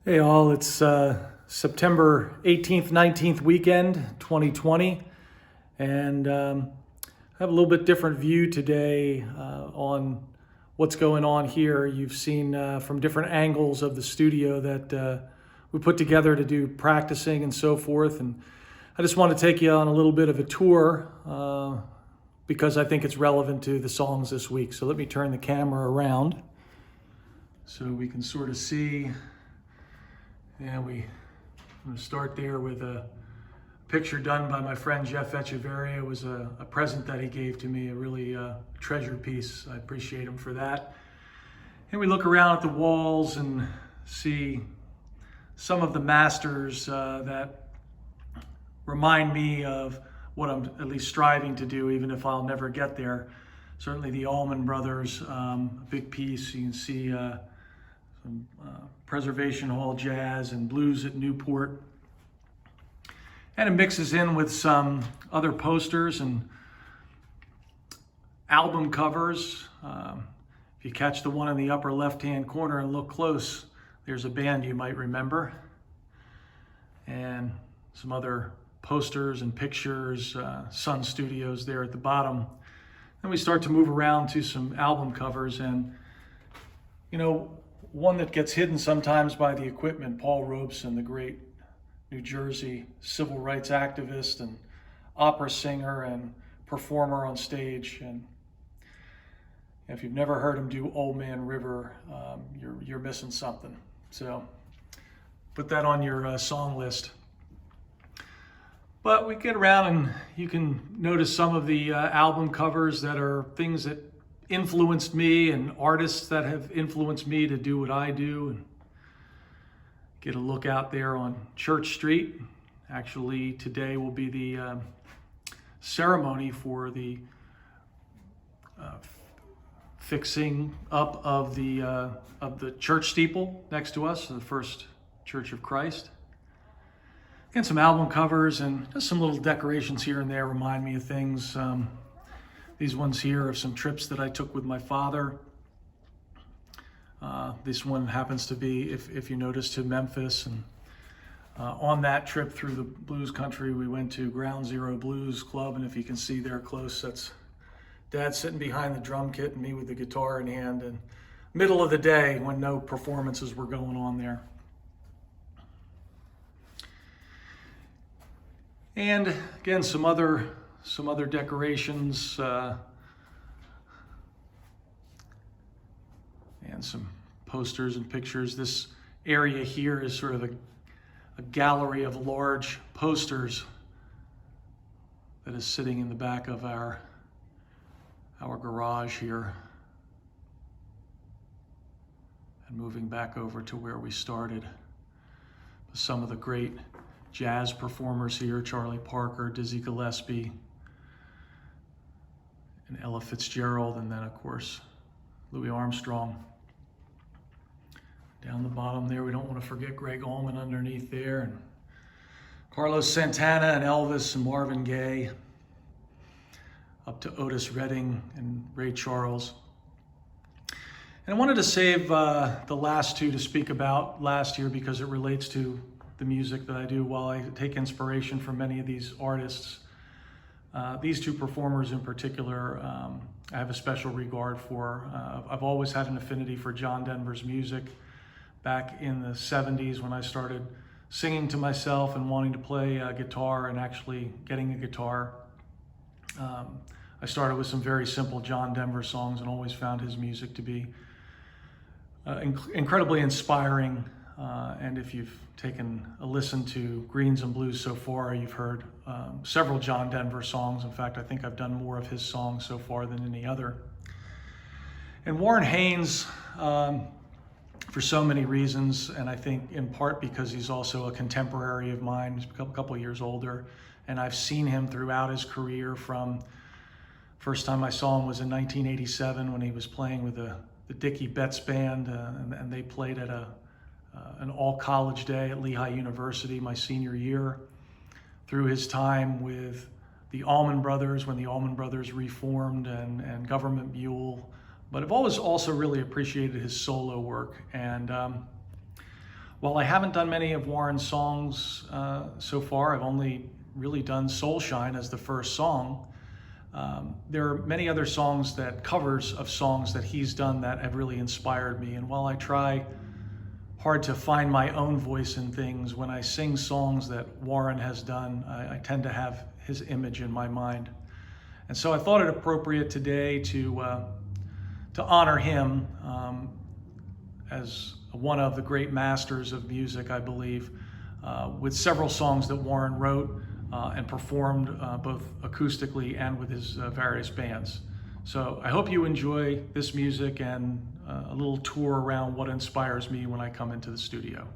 Hey all, it's September 18th, 19th weekend, 2020, and I have a little bit different view today on what's going on here. You've seen from different angles of the studio that we put together to do practicing and so forth, and I just want to take you on a little bit of a tour because I think it's relevant to the songs this week. So let me turn the camera around so we can sort of see. I'm going to start there with a picture done by my friend Jeff Echeverria. It was a present that he gave to me, a really treasured piece. I appreciate him for that. And we look around at the walls and see some of the masters that remind me of what I'm at least striving to do, even if I'll never get there. Certainly the Allman Brothers, a big piece. You can see some Preservation Hall jazz and blues at Newport. And it mixes in with some other posters and album covers. If you catch the one in the upper left-hand corner and look close, there's a band you might remember. And some other posters and pictures, Sun Studios there at the bottom. Then we start to move around to some album covers, and one that gets hidden sometimes by the equipment, Paul Robeson, the great New Jersey civil rights activist and opera singer and performer on stage. And if you've never heard him do Old Man River, you're missing something. So put that on your song list. But we get around and you can notice some of the album covers that are things that influenced me and artists that have influenced me to do what I do. And get a look out there on Church Street. Actually, today will be the ceremony for the fixing up of the church steeple next to us, the First Church of Christ. Again, some album covers and just some little decorations here and there remind me of things. These ones here are some trips that I took with my father. This one happens to be, if you notice, to Memphis. And on that trip through the blues country, we went to Ground Zero Blues Club. And if you can see there close, that's Dad sitting behind the drum kit and me with the guitar in hand. And middle of the day when no performances were going on there. And again, some other decorations and some posters and pictures. This area here is sort of a gallery of large posters that is sitting in the back of our garage here. And moving back over to where we started. Some of the great jazz performers here, Charlie Parker, Dizzy Gillespie, and Ella Fitzgerald, and then of course Louis Armstrong. Down the bottom there, we don't want to forget Greg Allman underneath there, and Carlos Santana and Elvis and Marvin Gaye, up to Otis Redding and Ray Charles. And I wanted to save the last two to speak about last year because it relates to the music that I do while I take inspiration from many of these artists. These two performers in particular, I have a special regard for. I've always had an affinity for John Denver's music. Back in the 70s when I started singing to myself and wanting to play guitar and actually getting a guitar, I started with some very simple John Denver songs and always found his music to be incredibly inspiring. And if you've taken a listen to Greens and Blues so far, you've heard several John Denver songs. In fact, I think I've done more of his songs so far than any other. And Warren Haynes, for so many reasons, and I think in part because he's also a contemporary of mine. He's a couple years older, and I've seen him throughout his career. From first time I saw him was in 1987 when he was playing with the Dickie Betts Band, and they played at an all-college day at Lehigh University my senior year. Through his time with the Allman Brothers, when the Allman Brothers reformed, and Government Mule. But I've always also really appreciated his solo work. And While I haven't done many of Warren's songs so far, I've only really done Soul Shine as the first song. There are many other songs covers of songs that he's done that have really inspired me. And while I try hard to find my own voice in things, when I sing songs that Warren has done, I tend to have his image in my mind. And so I thought it appropriate today to honor him as one of the great masters of music, I believe, with several songs that Warren wrote and performed both acoustically and with his various bands. So I hope you enjoy this music and a little tour around what inspires me when I come into the studio.